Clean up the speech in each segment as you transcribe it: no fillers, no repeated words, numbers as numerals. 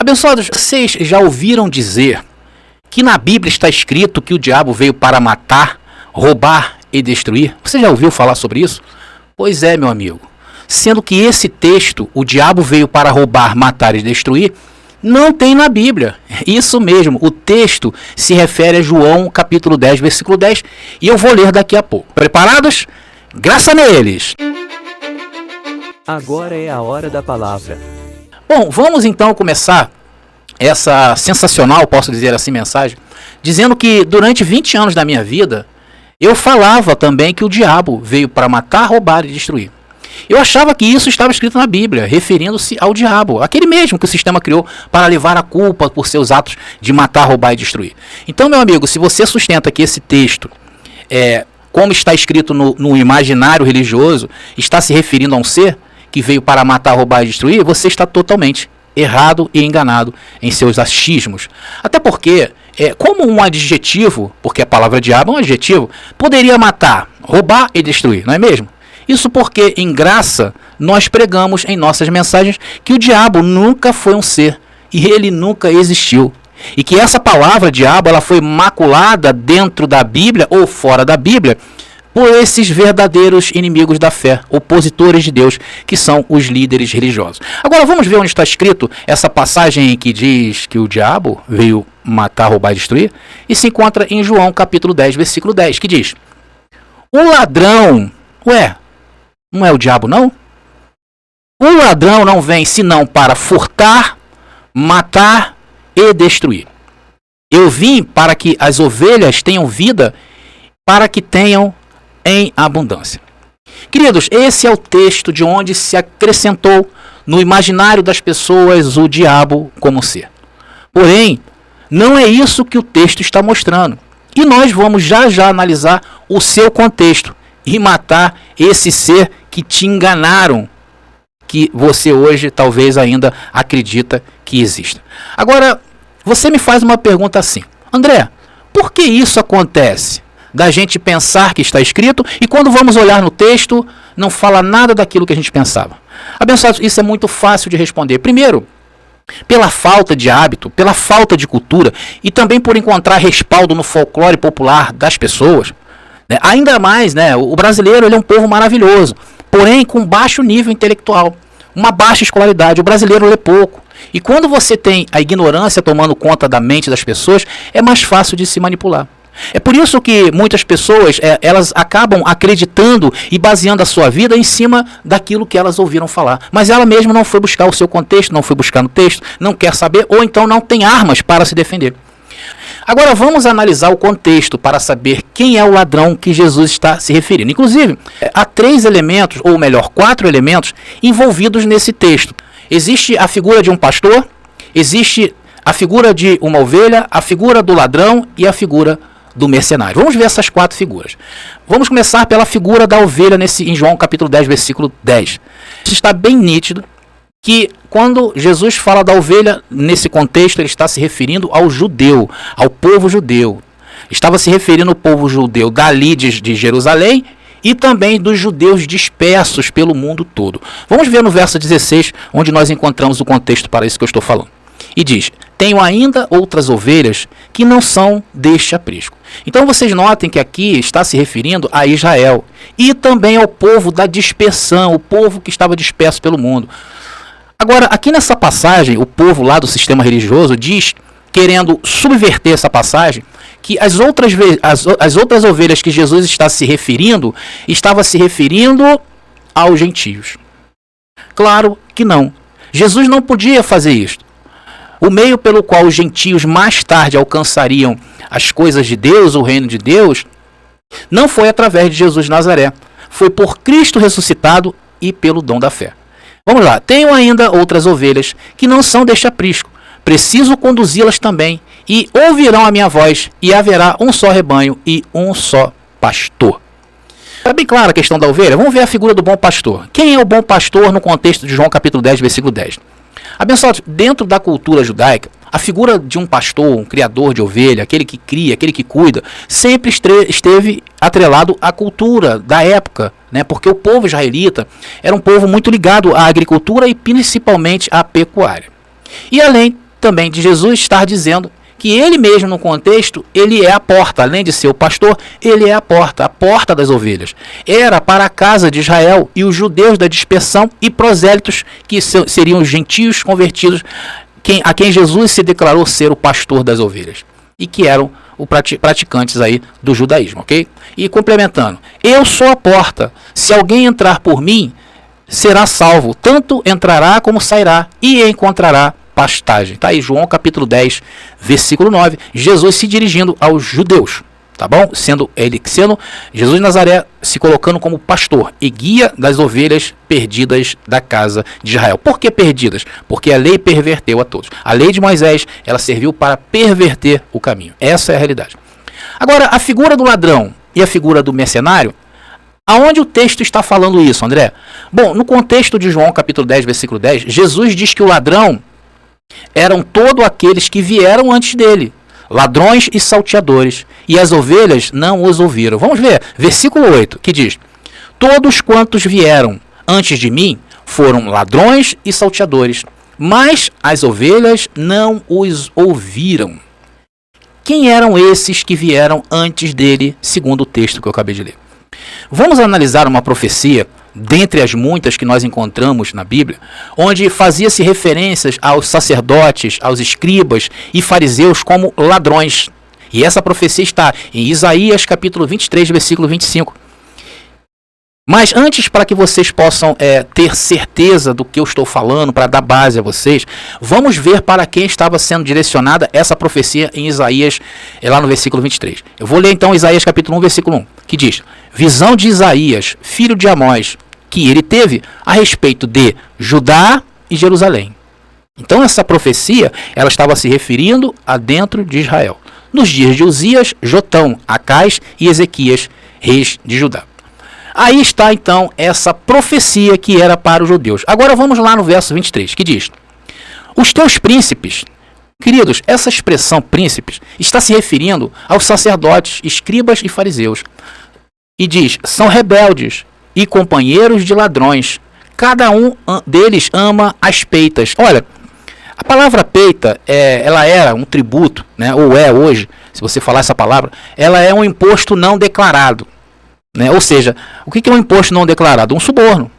Abençoados, vocês já ouviram dizer que na Bíblia está escrito que o diabo veio para matar, roubar e destruir? Você já ouviu falar sobre isso? Pois é, meu amigo. Sendo que esse texto, o diabo veio para roubar, matar e destruir, não tem na Bíblia. Isso mesmo, o texto se refere a João capítulo 10, versículo 10, e eu vou ler daqui a pouco. Preparados? Graça neles! Agora é a hora da palavra. Bom, vamos então começar essa sensacional, posso dizer assim, mensagem, dizendo que durante 20 anos da minha vida, eu falava também que o diabo veio para matar, roubar e destruir. Eu achava que isso estava escrito na Bíblia, referindo-se ao diabo, aquele mesmo que o sistema criou para levar a culpa por seus atos de matar, roubar e destruir. Então, meu amigo, se você sustenta que esse texto, como está escrito no imaginário religioso, está se referindo a um ser que veio para matar, roubar e destruir, você está totalmente errado e enganado em seus achismos. Até porque, como um adjetivo, porque a palavra diabo é um adjetivo, poderia matar, roubar e destruir, não é mesmo? Isso porque, em graça, nós pregamos em nossas mensagens que o diabo nunca foi um ser e ele nunca existiu. E que essa palavra diabo ela foi maculada dentro da Bíblia ou fora da Bíblia por esses verdadeiros inimigos da fé, opositores de Deus, que são os líderes religiosos. Agora vamos ver onde está escrito essa passagem que diz que o diabo veio matar, roubar e destruir, e se encontra em João capítulo 10, versículo 10, que diz: o ladrão, não é o diabo não? O ladrão não vem senão para furtar, matar e destruir. Eu vim para que as ovelhas tenham vida, para que tenham em abundância. Queridos, esse é o texto de onde se acrescentou no imaginário das pessoas o diabo como ser. Porém, não é isso que o texto está mostrando. E nós vamos já analisar o seu contexto e matar esse ser que te enganaram, que você hoje talvez ainda acredita que exista. Agora, você me faz uma pergunta assim: André, por que isso acontece? Da gente pensar que está escrito e quando vamos olhar no texto, não fala nada daquilo que a gente pensava. Abençoados, isso é muito fácil de responder. Primeiro, pela falta de hábito, pela falta de cultura e também por encontrar respaldo no folclore popular das pessoas. Ainda mais, o brasileiro ele é um povo maravilhoso, porém com baixo nível intelectual, uma baixa escolaridade. O brasileiro lê pouco. E quando você tem a ignorância tomando conta da mente das pessoas, é mais fácil de se manipular. É por isso que muitas pessoas elas acabam acreditando e baseando a sua vida em cima daquilo que elas ouviram falar. Mas ela mesma não foi buscar o seu contexto, não foi buscar no texto, não quer saber ou então não tem armas para se defender. Agora vamos analisar o contexto para saber quem é o ladrão que Jesus está se referindo. Inclusive, há 3 elementos, ou melhor, 4 elementos envolvidos nesse texto. Existe a figura de um pastor, existe a figura de uma ovelha, a figura do ladrão e a figura do mercenário. Vamos ver essas 4 figuras. Vamos começar pela figura da ovelha em João capítulo 10, versículo 10. Isso está bem nítido que quando Jesus fala da ovelha, nesse contexto ele está se referindo ao judeu, ao povo judeu. Estava se referindo ao povo judeu dali de Jerusalém e também dos judeus dispersos pelo mundo todo. Vamos ver no verso 16, onde nós encontramos o contexto para isso que eu estou falando. E diz: tenho ainda outras ovelhas que não são deste aprisco. Então vocês notem que aqui está se referindo a Israel e também ao povo da dispersão, o povo que estava disperso pelo mundo. Agora, aqui nessa passagem, o povo lá do sistema religioso diz, querendo subverter essa passagem, que as outras ovelhas que Jesus está se referindo, estava se referindo aos gentios. Claro que não. Jesus não podia fazer isto. O meio pelo qual os gentios mais tarde alcançariam as coisas de Deus, o reino de Deus, não foi através de Jesus de Nazaré. Foi por Cristo ressuscitado e pelo dom da fé. Vamos lá. Tenho ainda outras ovelhas que não são deste aprisco. Preciso conduzi-las também. E ouvirão a minha voz, e haverá um só rebanho e um só pastor. Está bem clara a questão da ovelha? Vamos ver a figura do bom pastor. Quem é o bom pastor no contexto de João capítulo 10, versículo 10? Abençoados, dentro da cultura judaica, a figura de um pastor, um criador de ovelha, aquele que cria, aquele que cuida, sempre esteve atrelado à cultura da época, porque o povo israelita era um povo muito ligado à agricultura e principalmente à pecuária. E além também de Jesus estar dizendo que ele mesmo no contexto, ele é a porta, além de ser o pastor, ele é a porta das ovelhas. Era para a casa de Israel e os judeus da dispersão e prosélitos, que seriam os gentios convertidos, a quem Jesus se declarou ser o pastor das ovelhas, e que eram os praticantes aí do judaísmo, ok? E complementando, eu sou a porta, se alguém entrar por mim, será salvo, tanto entrará como sairá, e encontrará pastagem. Tá aí João capítulo 10, versículo 9, Jesus se dirigindo aos judeus, tá bom? Sendo Jesus de Nazaré se colocando como pastor e guia das ovelhas perdidas da casa de Israel. Por que perdidas? Porque a lei perverteu a todos. A lei de Moisés, ela serviu para perverter o caminho. Essa é a realidade. Agora, a figura do ladrão e a figura do mercenário, aonde o texto está falando isso, André? Bom, no contexto de João capítulo 10, versículo 10, Jesus diz que o ladrão eram todos aqueles que vieram antes dele, ladrões e salteadores, e as ovelhas não os ouviram. Vamos ver, versículo 8, que diz: todos quantos vieram antes de mim foram ladrões e salteadores, mas as ovelhas não os ouviram. Quem eram esses que vieram antes dele, segundo o texto que eu acabei de ler? Vamos analisar uma profecia, dentre as muitas que nós encontramos na Bíblia, onde fazia-se referências aos sacerdotes, aos escribas e fariseus como ladrões. E essa profecia está em Isaías capítulo 23, versículo 25. Mas antes, para que vocês possam ter certeza do que eu estou falando, para dar base a vocês, vamos ver para quem estava sendo direcionada essa profecia em Isaías, lá no versículo 23. Eu vou ler então Isaías capítulo 1, versículo 1, que diz: visão de Isaías, filho de Amós, que ele teve a respeito de Judá e Jerusalém. Então essa profecia, ela estava se referindo a dentro de Israel, nos dias de Uzias, Jotão, Acais e Ezequias, reis de Judá. Aí está então essa profecia que era para os judeus. Agora vamos lá no verso 23, que diz: os teus príncipes, queridos, essa expressão príncipes está se referindo aos sacerdotes, escribas e fariseus. E diz: são rebeldes e companheiros de ladrões. Cada um deles ama as peitas. Olha, a palavra peita, ela era um tributo, né, ou é hoje, se você falar essa palavra, ela é um imposto não declarado. Né? Ou seja, o que é um imposto não declarado? Um suborno.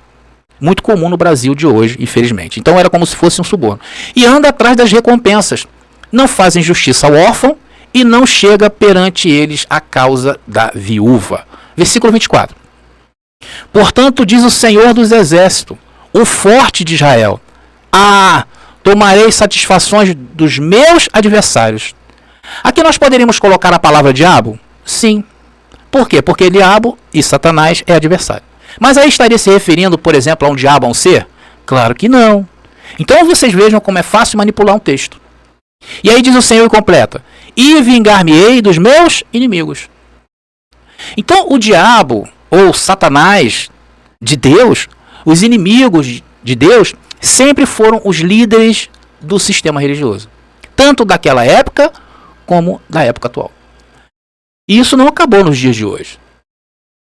Muito comum no Brasil de hoje, infelizmente. Então era como se fosse um suborno. E anda atrás das recompensas. Não fazem justiça ao órfão e não chega perante eles a causa da viúva. Versículo 24. Portanto, diz o Senhor dos Exércitos, o forte de Israel: tomarei satisfações dos meus adversários. Aqui nós poderíamos colocar a palavra diabo? Sim. Por quê? Porque diabo e Satanás é adversário. Mas aí estaria se referindo, por exemplo, a um diabo, a um ser? Claro que não. Então vocês vejam como é fácil manipular um texto. E aí diz o Senhor e completa: e vingar-me-ei dos meus inimigos. Então o diabo, ou Satanás de Deus, os inimigos de Deus, sempre foram os líderes do sistema religioso. Tanto daquela época, como da época atual. E isso não acabou nos dias de hoje.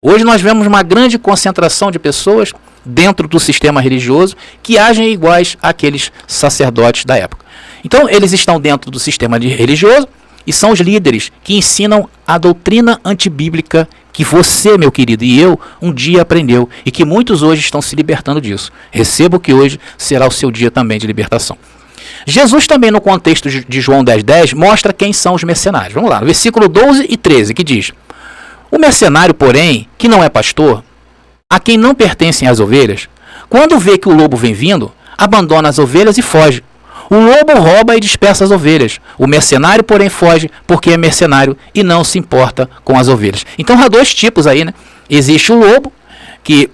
Hoje nós vemos uma grande concentração de pessoas dentro do sistema religioso que agem iguais àqueles sacerdotes da época. Então eles estão dentro do sistema religioso e são os líderes que ensinam a doutrina antibíblica que você, meu querido, e eu um dia aprendeu e que muitos hoje estão se libertando disso. Receba que hoje será o seu dia também de libertação. Jesus também, no contexto de João 10:10, mostra quem são os mercenários. Vamos lá, no versículo 12 e 13, que diz: o mercenário, porém, que não é pastor, a quem não pertencem as ovelhas, quando vê que o lobo vem vindo, abandona as ovelhas e foge. O lobo rouba e dispersa as ovelhas. O mercenário, porém, foge porque é mercenário e não se importa com as ovelhas. Então há dois tipos aí, né? Existe o lobo, que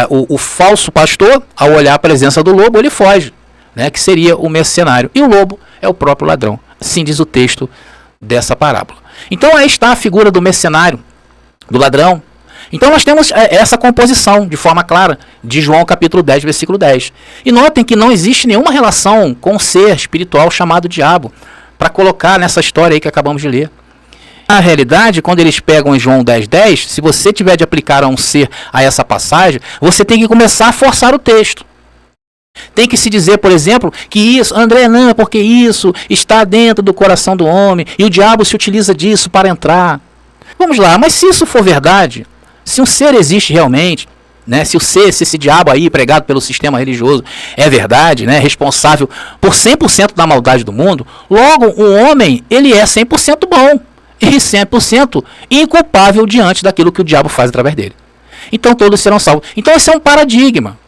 o falso pastor, ao olhar a presença do lobo, ele foge. Né, que seria o mercenário, e o lobo é o próprio ladrão. Assim diz o texto dessa parábola. Então aí está a figura do mercenário, do ladrão. Então nós temos essa composição de forma clara de João capítulo 10, versículo 10. E notem que não existe nenhuma relação com o ser espiritual chamado diabo, para colocar nessa história aí que acabamos de ler. Na realidade, quando eles pegam em João 10:10, se você tiver de aplicar a um ser a essa passagem, você tem que começar a forçar o texto. Tem que se dizer, por exemplo, que isso, André, não, é porque isso está dentro do coração do homem e o diabo se utiliza disso para entrar. Vamos lá, mas se isso for verdade, se um ser existe realmente, né, se esse diabo aí pregado pelo sistema religioso é verdade, né, responsável por 100% da maldade do mundo, logo o homem, ele é 100% bom e 100% inculpável diante daquilo que o diabo faz através dele. Então todos serão salvos. Então esse é um paradigma.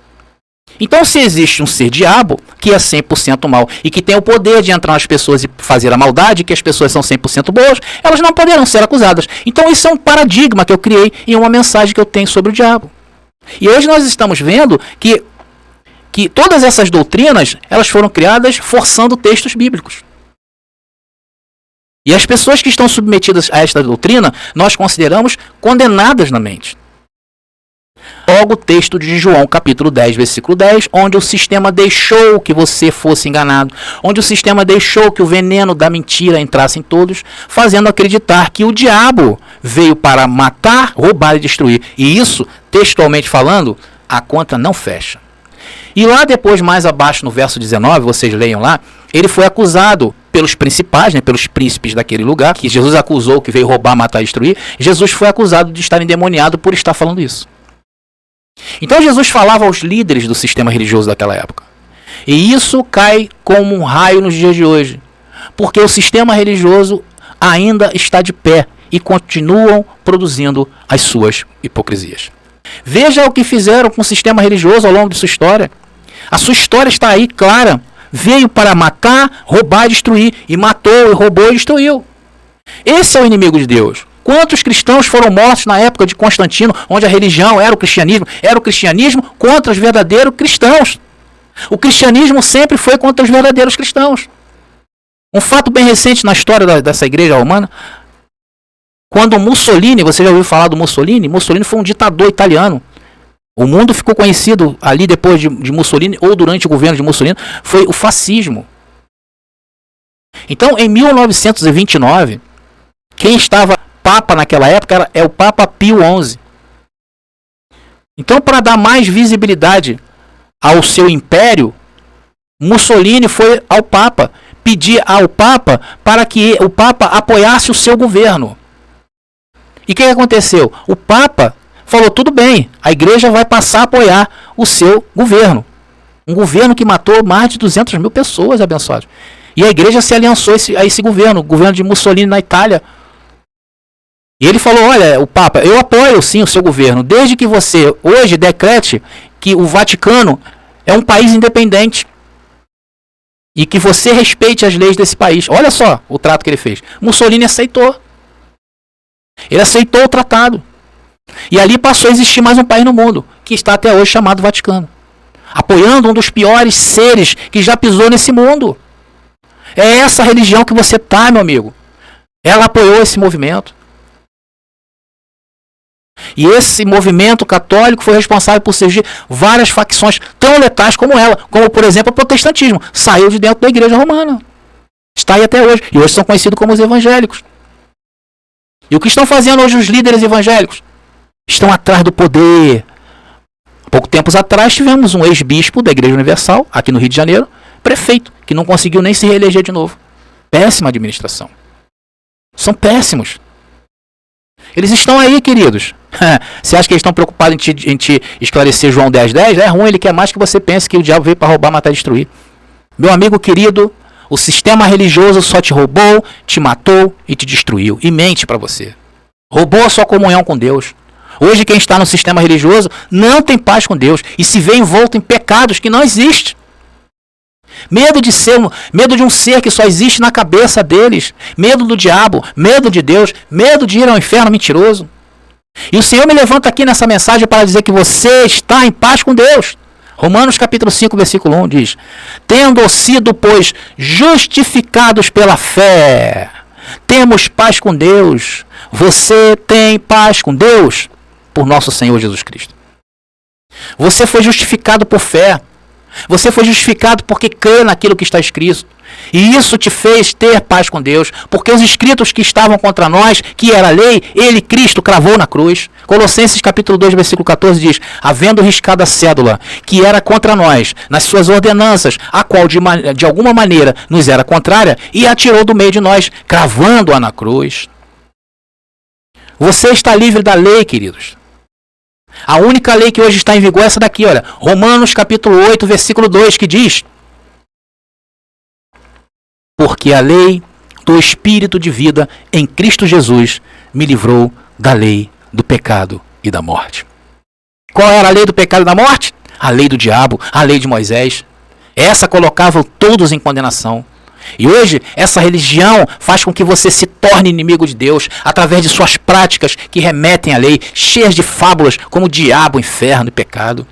Então se existe um ser diabo que é 100% mal e que tem o poder de entrar nas pessoas e fazer a maldade, que as pessoas são 100% boas, elas não poderão ser acusadas. Então isso é um paradigma que eu criei em uma mensagem que eu tenho sobre o diabo. E hoje nós estamos vendo que todas essas doutrinas, elas foram criadas forçando textos bíblicos. E as pessoas que estão submetidas a esta doutrina, nós consideramos condenadas na mente. Logo o texto de João, capítulo 10, versículo 10, onde o sistema deixou que você fosse enganado, onde o sistema deixou que o veneno da mentira entrasse em todos, fazendo acreditar que o diabo veio para matar, roubar e destruir. E isso, textualmente falando, a conta não fecha. E lá depois, mais abaixo, no verso 19, vocês leiam lá, ele foi acusado pelos principais, né, pelos príncipes daquele lugar, que Jesus acusou que veio roubar, matar e destruir. Jesus foi acusado de estar endemoniado por estar falando isso. Então Jesus falava aos líderes do sistema religioso daquela época. E isso cai como um raio nos dias de hoje. Porque o sistema religioso ainda está de pé e continuam produzindo as suas hipocrisias. Veja o que fizeram com o sistema religioso ao longo de sua história. A sua história está aí clara. Veio para matar, roubar e destruir. E matou, e roubou e destruiu. Esse é o inimigo de Deus. Quantos cristãos foram mortos na época de Constantino, onde a religião era o cristianismo contra os verdadeiros cristãos. O cristianismo sempre foi contra os verdadeiros cristãos. Um fato bem recente na história dessa igreja romana, quando Mussolini, você já ouviu falar do Mussolini? Mussolini foi um ditador italiano. O mundo ficou conhecido ali depois de Mussolini, ou durante o governo de Mussolini, foi o fascismo. Então, em 1929, quem estava Papa naquela época é o Papa Pio XI. Então, para dar mais visibilidade ao seu império, Mussolini foi ao Papa, pedir ao Papa para que o Papa apoiasse o seu governo. E o que aconteceu? O Papa falou, tudo bem, a igreja vai passar a apoiar o seu governo. Um governo que matou mais de 200 mil pessoas, abençoados. E a igreja se aliançou a esse governo, o governo de Mussolini na Itália. E ele falou, olha, o Papa, eu apoio sim o seu governo, desde que você hoje decrete que o Vaticano é um país independente. E que você respeite as leis desse país. Olha só o trato que ele fez. Mussolini aceitou. Ele aceitou o tratado. E ali passou a existir mais um país no mundo, que está até hoje chamado Vaticano. Apoiando um dos piores seres que já pisou nesse mundo. É essa religião que você tá, meu amigo. Ela apoiou esse movimento. E esse movimento católico foi responsável por surgir várias facções tão letais como ela, como por exemplo o protestantismo, saiu de dentro da igreja romana. Está aí até hoje. E hoje são conhecidos como os evangélicos. E o que estão fazendo hoje os líderes evangélicos? Estão atrás do poder. Pouco tempos atrás tivemos um ex-bispo da Igreja Universal, aqui no Rio de Janeiro, prefeito, que não conseguiu nem se reeleger de novo. Péssima administração. São péssimos. Eles estão aí, queridos. Você acha que eles estão preocupados em te esclarecer João 10:10? É ruim, ele quer mais que você pense que o diabo veio para roubar, matar e destruir. Meu amigo querido, o sistema religioso só te roubou, te matou e te destruiu. E mente para você. Roubou a sua comunhão com Deus. Hoje quem está no sistema religioso não tem paz com Deus e se vê envolto em pecados que não existem. Medo de um ser que só existe na cabeça deles. Medo do diabo, medo de Deus, medo de ir ao inferno mentiroso. E o Senhor me levanta aqui nessa mensagem para dizer que você está em paz com Deus. Romanos capítulo 5, versículo 1 diz: tendo sido, pois, justificados pela fé, temos paz com Deus. Você tem paz com Deus por nosso Senhor Jesus Cristo. Você foi justificado por fé. Você foi justificado porque crê naquilo que está escrito. E isso te fez ter paz com Deus, porque os escritos que estavam contra nós, que era a lei, ele, Cristo, cravou na cruz. Colossenses capítulo 2, versículo 14 diz: havendo riscado a cédula que era contra nós, nas suas ordenanças, a qual de alguma maneira nos era contrária, e a tirou do meio de nós, cravando-a na cruz. Você está livre da lei, queridos. A única lei que hoje está em vigor é essa daqui, olha. Romanos capítulo 8, versículo 2, que diz: porque a lei do Espírito de vida em Cristo Jesus me livrou da lei do pecado e da morte. Qual era a lei do pecado e da morte? A lei do diabo, a lei de Moisés. Essa colocava todos em condenação. E hoje, essa religião faz com que você se torne inimigo de Deus através de suas práticas que remetem à lei, cheias de fábulas como o diabo, o inferno e pecado.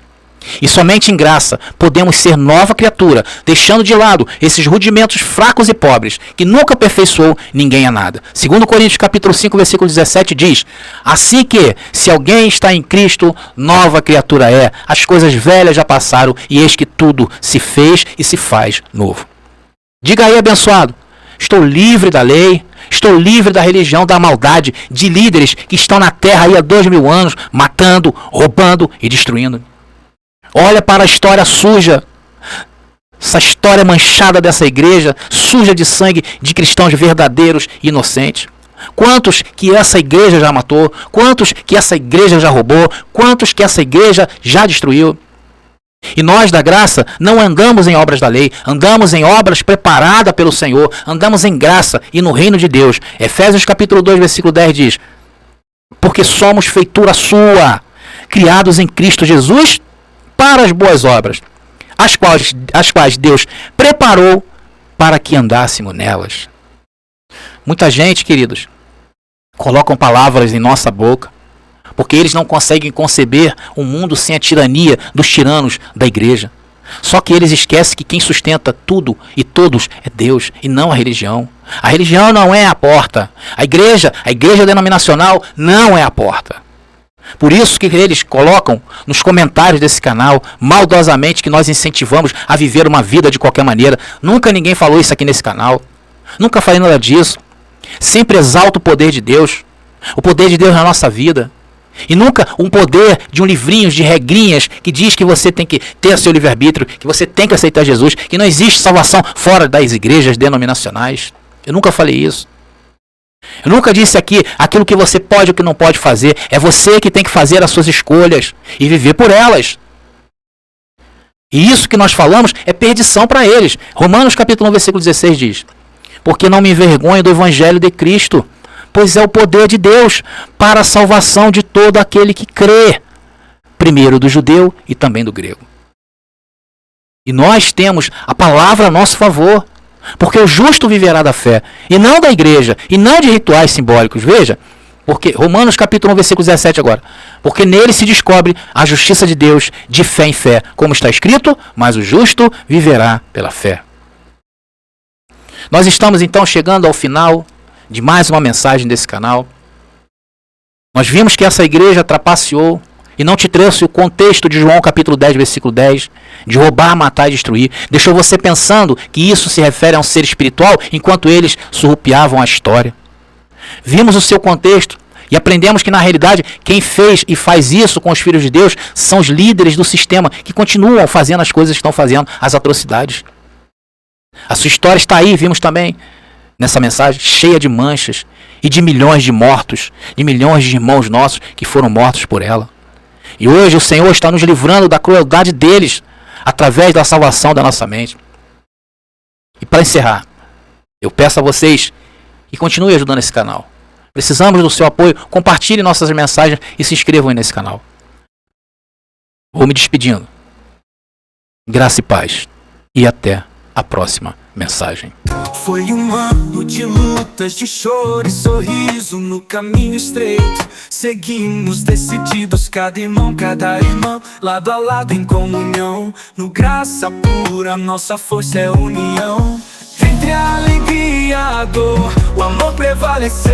E somente em graça podemos ser nova criatura, deixando de lado esses rudimentos fracos e pobres, que nunca aperfeiçoou ninguém a nada. 2 Coríntios capítulo 5, versículo 17 diz: assim que, se alguém está em Cristo, nova criatura é, as coisas velhas já passaram, e eis que tudo se fez e se faz novo. Diga aí, abençoado: estou livre da lei, estou livre da religião, da maldade, de líderes que estão na terra aí há 2000 anos, matando, roubando e destruindo. Olha para a história suja, essa história manchada dessa igreja, suja de sangue de cristãos verdadeiros e inocentes. Quantos que essa igreja já matou, quantos que essa igreja já roubou, quantos que essa igreja já destruiu. E nós da graça não andamos em obras da lei, andamos em obras preparadas pelo Senhor, andamos em graça e no reino de Deus. Efésios capítulo 2, versículo 10 diz: porque somos feitura sua, criados em Cristo Jesus para as boas obras, as quais Deus preparou para que andássemos nelas. Muita gente, queridos, colocam palavras em nossa boca, porque eles não conseguem conceber um mundo sem a tirania dos tiranos da igreja. Só que eles esquecem que quem sustenta tudo e todos é Deus e não a religião. A religião não é a porta. A igreja denominacional não é a porta. Por isso que eles colocam nos comentários desse canal, maldosamente, que nós incentivamos a viver uma vida de qualquer maneira. Nunca ninguém falou isso aqui nesse canal. Nunca falei nada disso. Sempre exalto o poder de Deus. O poder de Deus na nossa vida. E nunca um poder de um livrinho de regrinhas que diz que você tem que ter seu livre-arbítrio, que você tem que aceitar Jesus, que não existe salvação fora das igrejas denominacionais. Eu nunca falei isso. Eu nunca disse aqui aquilo que você pode ou que não pode fazer. É você que tem que fazer as suas escolhas e viver por elas. E isso que nós falamos é perdição para eles. Romanos capítulo 1, versículo 16 diz: porque não me envergonho do evangelho de Cristo, pois é o poder de Deus para a salvação de todo aquele que crê, primeiro do judeu e também do grego. E nós temos a palavra a nosso favor. Porque o justo viverá da fé, e não da igreja, e não de rituais simbólicos. Veja, porque Romanos capítulo 1, versículo 17 agora. Porque nele se descobre a justiça de Deus de fé em fé, como está escrito: mas o justo viverá pela fé. Nós estamos então chegando ao final de mais uma mensagem desse canal. Nós vimos que essa igreja trapaceou e não te trouxe o contexto de João capítulo 10, versículo 10, de roubar, matar e destruir. Deixou você pensando que isso se refere a um ser espiritual, enquanto eles surrupiavam a história. Vimos o seu contexto e aprendemos que na realidade quem fez e faz isso com os filhos de Deus são os líderes do sistema, que continuam fazendo as coisas que estão fazendo, as atrocidades. A sua história está aí, vimos também nessa mensagem, cheia de manchas e de milhões de mortos, de milhões de irmãos nossos que foram mortos por ela. E hoje o Senhor está nos livrando da crueldade deles, através da salvação da nossa mente. E para encerrar, eu peço a vocês que continuem ajudando esse canal. Precisamos do seu apoio, compartilhem nossas mensagens e se inscrevam aí nesse canal. Vou me despedindo. Graça e paz. E até a próxima mensagem. Foi um ano de lutas, de choro e sorriso no caminho estreito. Seguimos decididos, cada irmão, lado a lado em comunhão. No graça pura, nossa força é união. Entre a alegria e a dor, o amor prevaleceu.